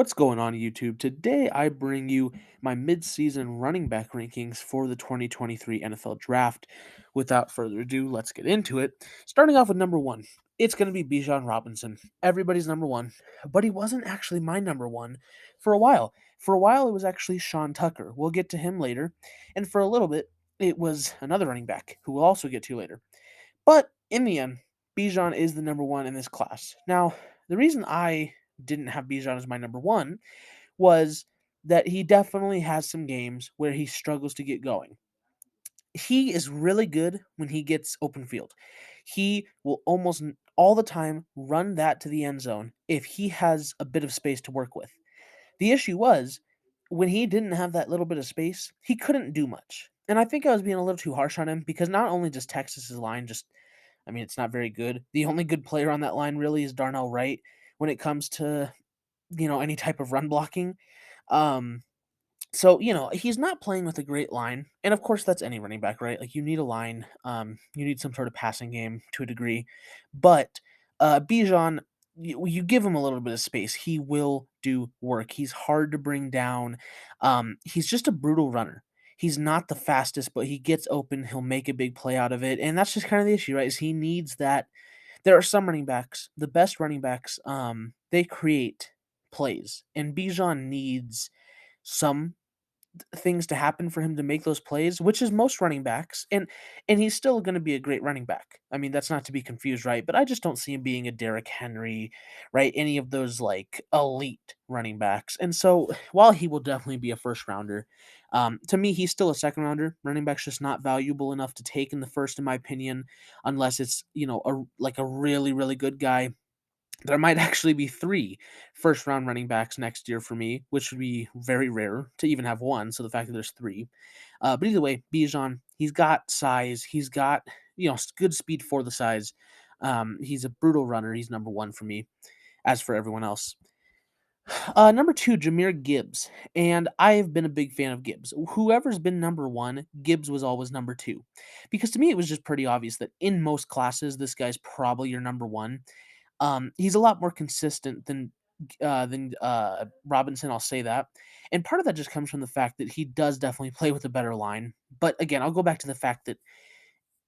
What's going on, YouTube? Today I bring you my midseason running back rankings for the 2023 NFL Draft. Without further ado, let's get into it. Starting off with number one, it's going to be Bijan Robinson. Everybody's number one, but he wasn't actually my number one for a while. For a while, it was actually Sean Tucker. We'll get to him later. And for a little bit, it was another running back who we'll also get to later. But in the end, Bijan is the number one in this class. Now, the reason I didn't have Bijan as my number one was that he definitely has some games where he struggles to get going. He is really good when he gets open field. He will almost all the time run that to the end zone if he has a bit of space to work with. The issue was when he didn't have that little bit of space, he couldn't do much. And I think I was being a little too harsh on him because not only does Texas's line it's not very good. The only good player on that line really is Darnell Wright when it comes to, any type of run blocking. Um, so, he's not playing with a great line. And of course, that's any running back, right? Like, you need a line, you need some sort of passing game to a degree. But Bijan, you give him a little bit of space, he will do work. He's hard to bring down. He's just a brutal runner. He's not the fastest, but he gets open. He'll make a big play out of it. And that's just kind of the issue, right? Is he needs that. There are some running backs, the best running backs, they create plays. And Bijan needs some things to happen for him to make those plays, which is most running backs, and he's still going to be a great running back. I mean, that's not to be confused, right? But I just don't see him being a Derrick Henry, right? Any of those like elite running backs. And so, while he will definitely be a first rounder, to me, he's still a second rounder. Running back's just not valuable enough to take in the first, in my opinion, unless it's a really really good guy. There might actually be 3 first-round running backs next year for me, which would be very rare to even have 1, so the fact that there's 3. But either way, Bijan, he's got size, he's got, good speed for the size. He's a brutal runner, he's number 1 for me, as for everyone else. Number 2, Jahmyr Gibbs, and I've been a big fan of Gibbs. Whoever's been number 1, Gibbs was always number 2, because to me, it was just pretty obvious that in most classes, this guy's probably your number 1. He's a lot more consistent than Robinson, I'll say that, and part of that just comes from the fact that he does definitely play with a better line, but again, I'll go back to the fact that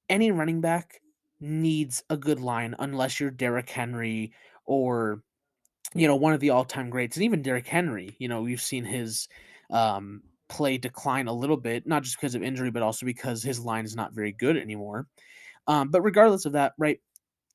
any running back needs a good line unless you're Derrick Henry or, one of the all-time greats, and even Derrick Henry, we've seen his, play decline a little bit, not just because of injury, but also because his line is not very good anymore. But regardless of that, right,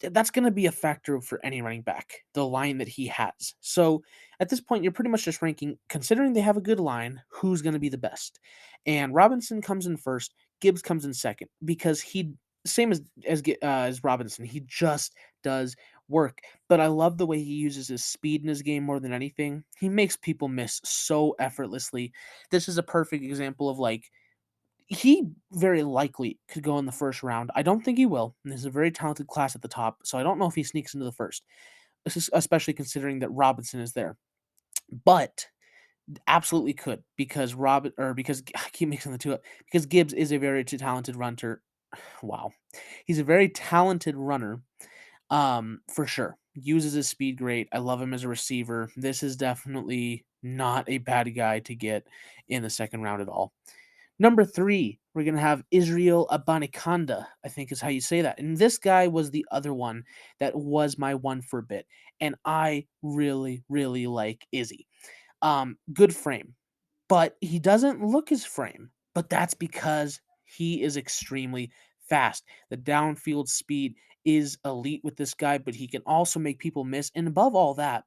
that's going to be a factor for any running back, the line that he has. So at this point, you're pretty much just ranking, considering they have a good line, who's going to be the best. And Robinson comes in first, Gibbs comes in second because he same as Robinson, he just does work. But I love the way he uses his speed in his game more than anything. He makes people miss so effortlessly. This is a perfect example of like he very likely could go in the first round. I don't think he will. And there's a very talented class at the top, so I don't know if he sneaks into the first, especially considering that Robinson is there. But absolutely could because I keep mixing the two up because Gibbs is a very talented runner. Wow, he's a very talented runner. For sure, uses his speed great. I love him as a receiver. This is definitely not a bad guy to get in the second round at all. Number 3, we're gonna have Israel Abanikanda, I think is how you say that, and this guy was the other one that was my one for a bit, and I really, really like Izzy. Good frame, but he doesn't look his frame, but that's because he is extremely fast. The downfield speed is elite with this guy, but he can also make people miss, and above all that,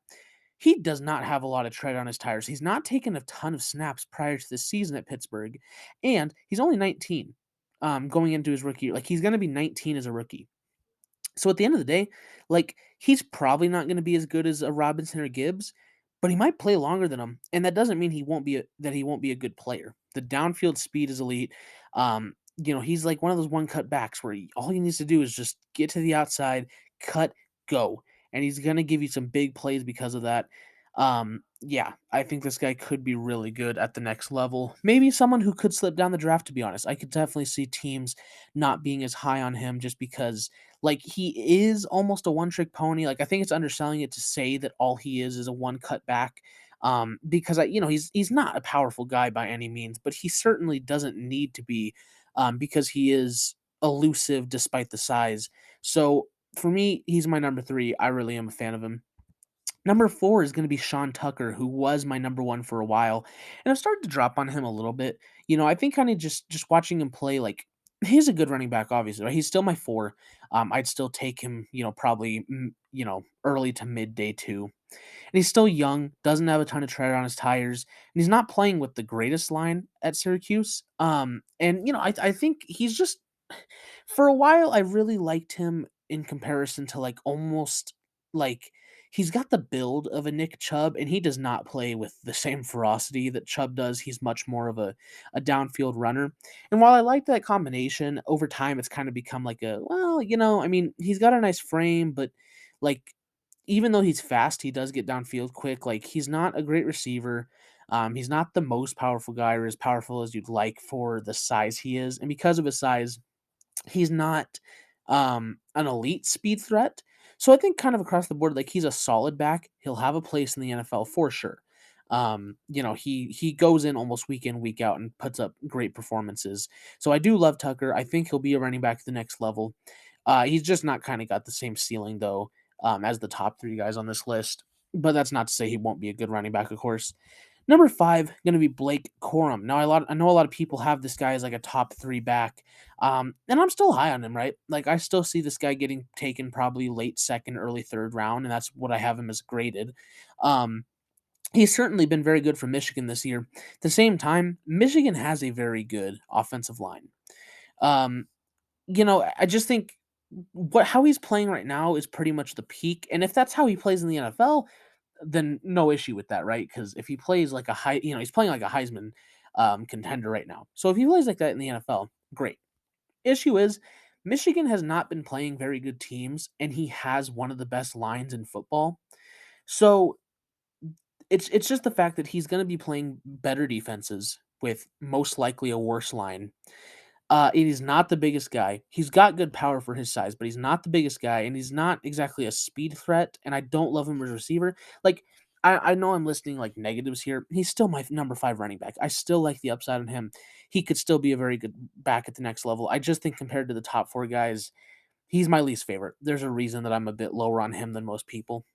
he does not have a lot of tread on his tires. He's not taken a ton of snaps prior to this season at Pittsburgh, and he's only 19 going into his rookie year. Like, he's going to be 19 as a rookie. So at the end of the day, like, he's probably not going to be as good as a Robinson or Gibbs, but he might play longer than him, and that doesn't mean he won't be a good player. The downfield speed is elite. He's like one of those one cut backs where all he needs to do is just get to the outside, cut, go, and he's going to give you some big plays because of that. Yeah, I think this guy could be really good at the next level. Maybe someone who could slip down the draft, to be honest. I could definitely see teams not being as high on him just because like he is almost a one trick pony. Like I think it's underselling it to say that all he is a one cut back. because he's not a powerful guy by any means, but he certainly doesn't need to be, because he is elusive despite the size. So for me, he's my number three. I really am a fan of him. Number 4 is gonna be Sean Tucker, who was my number 1 for a while, and I've started to drop on him a little bit. I think kinda just watching him play, like, he's a good running back, obviously, right? He's still my 4. I'd still take him, probably, early to mid day 2. And he's still young, doesn't have a ton of tread on his tires, and he's not playing with the greatest line at Syracuse. And I think he's just for a while I really liked him in comparison to like almost like he's got the build of a Nick Chubb, and he does not play with the same ferocity that Chubb does. He's much more of a downfield runner. And while I like that combination, over time it's kind of become like I mean, he's got a nice frame, but like even though he's fast, he does get downfield quick. Like he's not a great receiver. He's not the most powerful guy or as powerful as you'd like for the size he is. And because of his size, he's not an elite speed threat. So I think kind of across the board, like he's a solid back. He'll have a place in the NFL for sure. He goes in almost week in, week out and puts up great performances. So I do love Tucker. I think he'll be a running back at the next level. He's just not kind of got the same ceiling though, as the top three guys on this list. But that's not to say he won't be a good running back, of course. Number 5, gonna be Blake Corum. Now, I know a lot of people have this guy as like a top 3 back, and I'm still high on him, right? Like, I still see this guy getting taken probably late second, early third round, and that's what I have him as graded. Um, he's certainly been very good for Michigan this year. At the same time, Michigan has a very good offensive line. Um, I just think what how he's playing right now is pretty much the peak, and if that's how he plays in the NFL, then no issue with that, right? Because if he plays like he's playing like a Heisman contender right now. So if he plays like that in the NFL, great. Issue is Michigan has not been playing very good teams, and he has one of the best lines in football. So it's just the fact that he's going to be playing better defenses with most likely a worse line. And he's not the biggest guy. He's got good power for his size, but he's not the biggest guy, and he's not exactly a speed threat. And I don't love him as a receiver. Like I know I'm listing like negatives here. He's still my number 5 running back. I still like the upside on him. He could still be a very good back at the next level. I just think compared to the top 4 guys, he's my least favorite. There's a reason that I'm a bit lower on him than most people.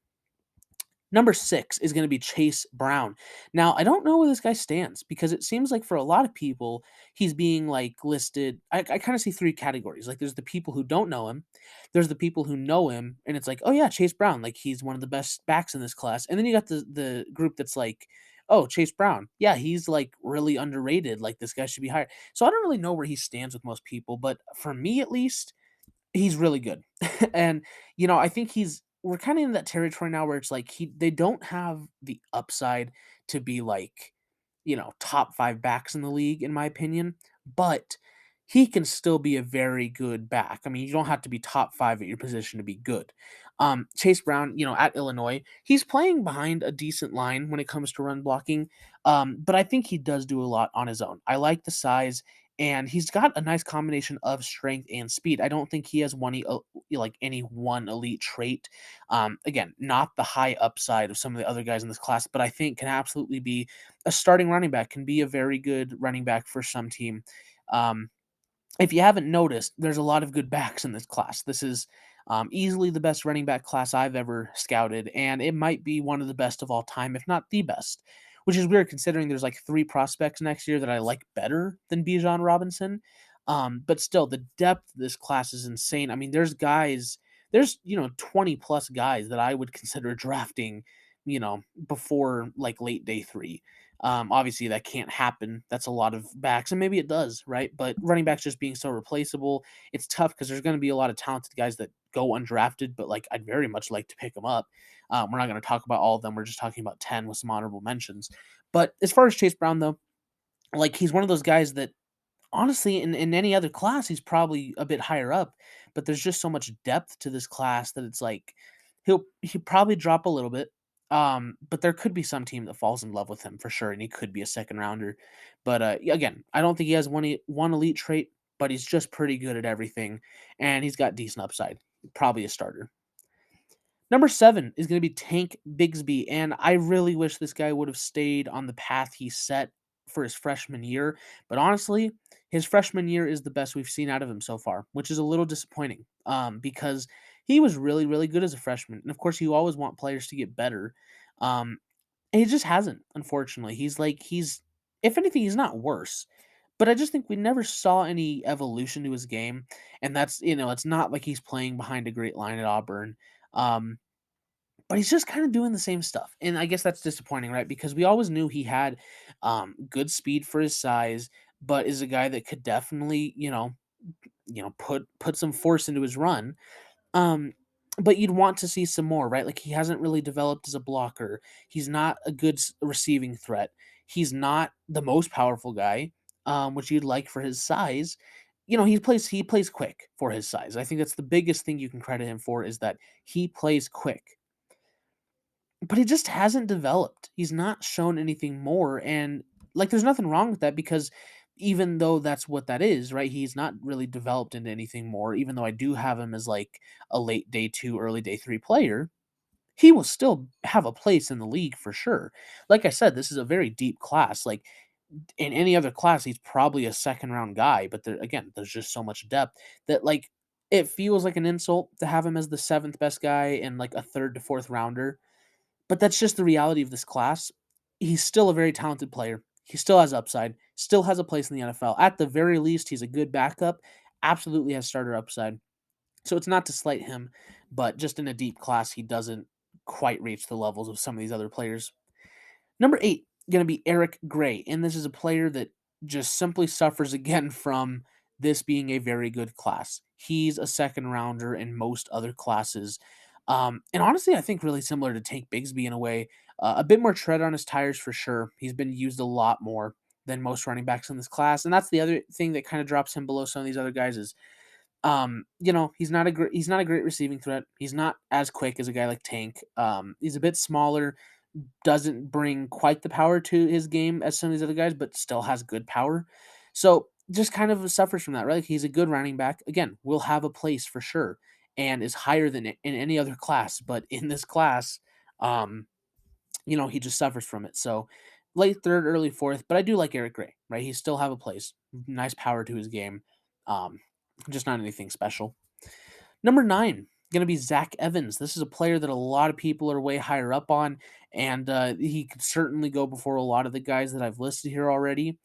Number 6 is gonna be Chase Brown. Now, I don't know where this guy stands because it seems like for a lot of people, he's being, like, listed I kinda see 3 categories, like, there's the people who don't know him, there's the people who know him, and it's like, "Oh, yeah, Chase Brown, like, he's one of the best backs in this class," and then you got the group that's like, "Oh, Chase Brown, yeah, he's, like, really underrated, like, this guy should be higher." So I don't really know where he stands with most people, but for me at least, he's really good. And, I think we're kinda in that territory now where it's like they don't have the upside to be like, top 5 backs in the league, in my opinion, but he can still be a very good back. I mean, you don't have to be top 5 at your position to be good. Chase Brown, at Illinois, he's playing behind a decent line when it comes to run blocking, but I think he does do a lot on his own. I like the size, and he's got a nice combination of strength and speed. I don't think he has like any one elite trait. Again, not the high upside of some of the other guys in this class, but I think can absolutely be a starting running back, can be a very good running back for some team. Um, if you haven't noticed, there's a lot of good backs in this class. This is easily the best running back class I've ever scouted, and it might be one of the best of all time, if not the best. Which is weird considering there's like 3 prospects next year that I like better than Bijan Robinson. But still, the depth of this class is insane. I mean, there's 20 plus guys that I would consider drafting, before like late day 3. Obviously, that can't happen. That's a lot of backs, and maybe it does, right? But running backs just being so replaceable, it's tough because there's going to be a lot of talented guys that go undrafted, but like I'd very much like to pick them up. We're not going to talk about all of them. We're just talking about 10 with some honorable mentions. But as far as Chase Brown, though, like he's one of those guys that honestly, in any other class, he's probably a bit higher up, but there's just so much depth to this class that it's like he'll probably drop a little bit. But there could be some team that falls in love with him for sure, and he could be a second rounder. But again, I don't think he has one elite trait, but he's just pretty good at everything, and he's got decent upside. Probably a starter. Number 7 is gonna be Tank Bigsby, and I really wish this guy would have stayed on the path he set for his freshman year, but honestly, his freshman year is the best we've seen out of him so far, which is a little disappointing, because he was really, really good as a freshman, and of course, you always want players to get better, um, and he just hasn't, unfortunately. He's if anything, he's not worse, but I just think we never saw any evolution to his game, and that's it's not like he's playing behind a great line at Auburn, um but he's just kinda doing the same stuff, and I guess that's disappointing, right? Because we always knew he had, good speed for his size, but is a guy that could definitely, put some force into his run, um, but you'd want to see some more, right? Like, he hasn't really developed as a blocker. He's not a good receiving threat. He's not the most powerful guy, which you'd like for his size. He plays quick for his size. I think that's the biggest thing you can credit him for is that he plays quick. But he just hasn't developed. He's not shown anything more, and, like, there's nothing wrong with that because even though that's what that is, right, he's not really developed into anything more, even though I do have him as, like, a late day 2, early day 3 player, he will still have a place in the league for sure. Like I said, this is a very deep class, like, in any other class, he's probably a second round guy, but there's just so much depth that, like, it feels like an insult to have him as the 7th best guy and, like, a 3rd to 4th rounder, but that's just the reality of this class. He's still a very talented player. He still has upside, still has a place in the NFL. At the very least, he's a good backup, absolutely has starter upside. So it's not to slight him, but just in a deep class, he doesn't quite reach the levels of some of these other players. Number 8, gonna be Eric Gray, and this is a player that just simply suffers again from this being a very good class. He's a second rounder in most other classes, and honestly, I think really similar to Tank Bigsby in a way, a bit more tread on his tires for sure. He's been used a lot more than most running backs in this class, and that's the other thing that kinda drops him below some of these other guys is, he's not a great receiving threat. He's not as quick as a guy like Tank. He's a bit smaller, doesn't bring quite the power to his game as some of these other guys, but still has good power. So just kind of suffers from that, right? Like, he's a good running back. Again, will have a place for sure, and is higher than in any other class. But in this class, um, he just suffers from it. So late third, early fourth. But I do like Eric Gray, right? He still have a place. Nice power to his game. Um, just not anything special. Number 9, gonna be Zach Evans. This is a player that a lot of people are way higher up on, and, he could certainly go before a lot of the guys that I've listed here already.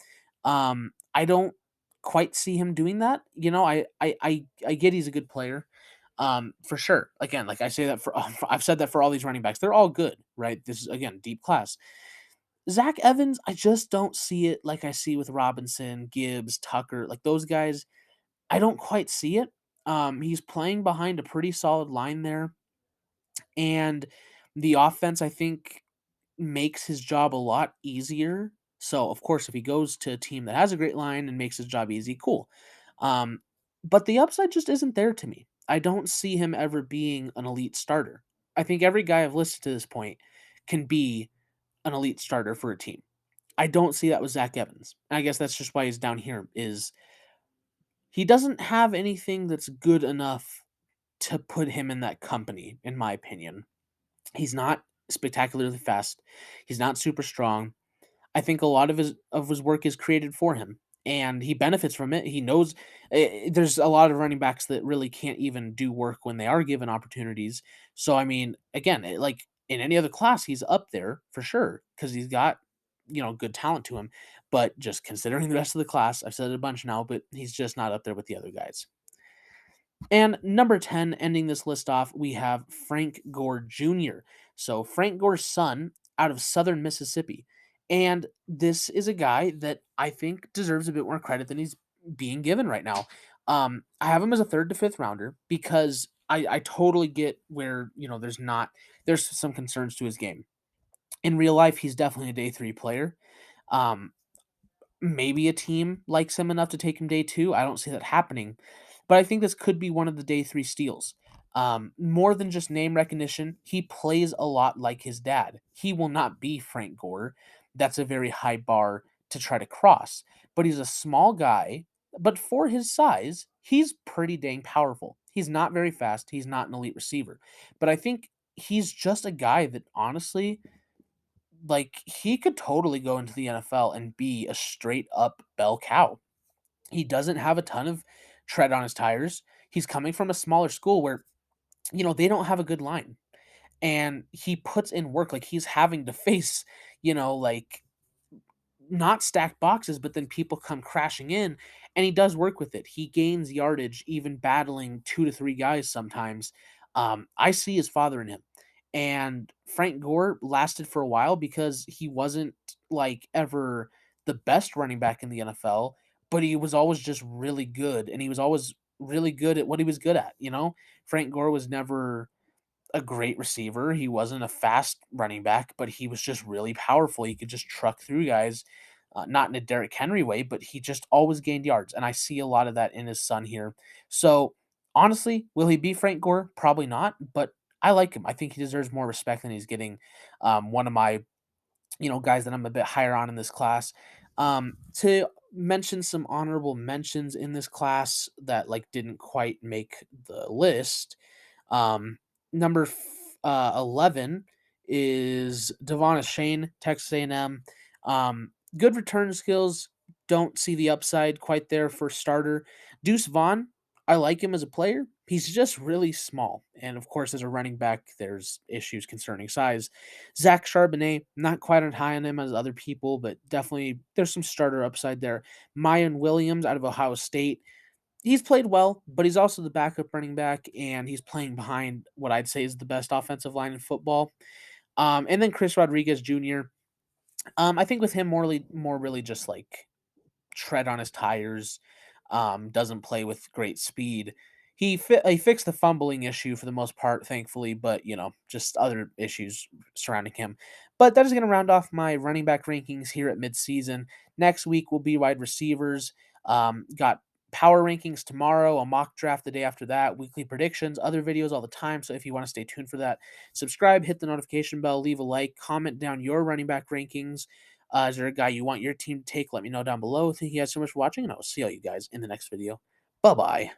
I don't quite see him doing that, I get he's a good player, for sure. Again, like, I say that for I've said that for all these running backs. They're all good, right? This is, again, deep class. Zach Evans, I just don't see it like I see with Robinson, Gibbs, Tucker, like, those guys I don't quite see it. He's playing behind a pretty solid line there, and the offense, I think, makes his job a lot easier. So, of course, if he goes to a team that has a great line and makes his job easy, cool. Um, but the upside just isn't there to me. I don't see him ever being an elite starter. I think every guy I've listed to this point can be an elite starter for a team. I don't see that with Zach Evans. And I guess that's just why he's down here. Is he doesn't have anything that's good enough to put him in that company, in my opinion. He's not spectacularly fast. He's not super strong. I think a lot of his work is created for him, and he benefits from it. He knows there's a lot of running backs that really can't even do work when they are given opportunities. So I mean, again, like in any other class, he's up there for sure because he's got good talent to him. But just considering the rest of the class, I've said it a bunch now, but he's just not up there with the other guys. And number 10, ending this list off, we have Frank Gore Jr. So, Frank Gore's son out of southern Mississippi. And this is a guy that I think deserves a bit more credit than he's being given right now. I have him as a third to fifth rounder because I totally get where, there's some concerns to his game. In real life, he's definitely a day 3 player. Um, Maybe a team likes him enough to take him day 2. I don't see that happening, but I think this could be one of the day 3 steals. More than just name recognition, he plays a lot like his dad. He will not be Frank Gore. That's a very high bar to try to cross. But he's a small guy, but for his size, he's pretty dang powerful. He's not very fast. He's not an elite receiver. But I think he's just a guy that honestly, like, he could totally go into the NFL and be a straight up bell cow. He doesn't have a ton of tread on his tires. He's coming from a smaller school where, they don't have a good line. And he puts in work. Like, he's having to face, like, not stacked boxes, but then people come crashing in, and he does work with it. He gains yardage even battling 2 to 3 guys sometimes. I see his father in him. And Frank Gore lasted for a while because he wasn't, like, ever the best running back in the NFL, but he was always just really good, and he was always really good at what he was good at? Frank Gore was never a great receiver. He wasn't a fast running back, but he was just really powerful. He could just truck through guys, not in a Derrick Henry way, but he just always gained yards. And I see a lot of that in his son here. So honestly, will he be Frank Gore? Probably not, but I like him. I think he deserves more respect than he's getting. One of my, guys that I'm a bit higher on in this class. To mention some honorable mentions in this class that like didn't quite make the list. Number 11 is Devon Shane, Texas A&M. Good return skills. Don't see the upside quite there for starter. Deuce Vaughn, I like him as a player. He's just really small. And of course, as a running back, there's issues concerning size. Zach Charbonnet, not quite as high on him as other people, but definitely there's some starter upside there. Mayan Williams out of Ohio State, he's played well, but he's also the backup running back, and he's playing behind what I'd say is the best offensive line in football. And then Chris Rodriguez Jr. I think with him more really just like tread on his tires, doesn't play with great speed. He fixed the fumbling issue for the most part, thankfully, but just other issues surrounding him. But that is going to round off my running back rankings here at midseason. Next week will be wide receivers. Got power rankings tomorrow, a mock draft the day after that, weekly predictions, other videos all the time. So if you want to stay tuned for that, subscribe, hit the notification bell, leave a like, comment down your running back rankings. Is there a guy you want your team to take? Let me know down below. Thank you guys so much for watching, and I will see all you guys in the next video. Bye-bye.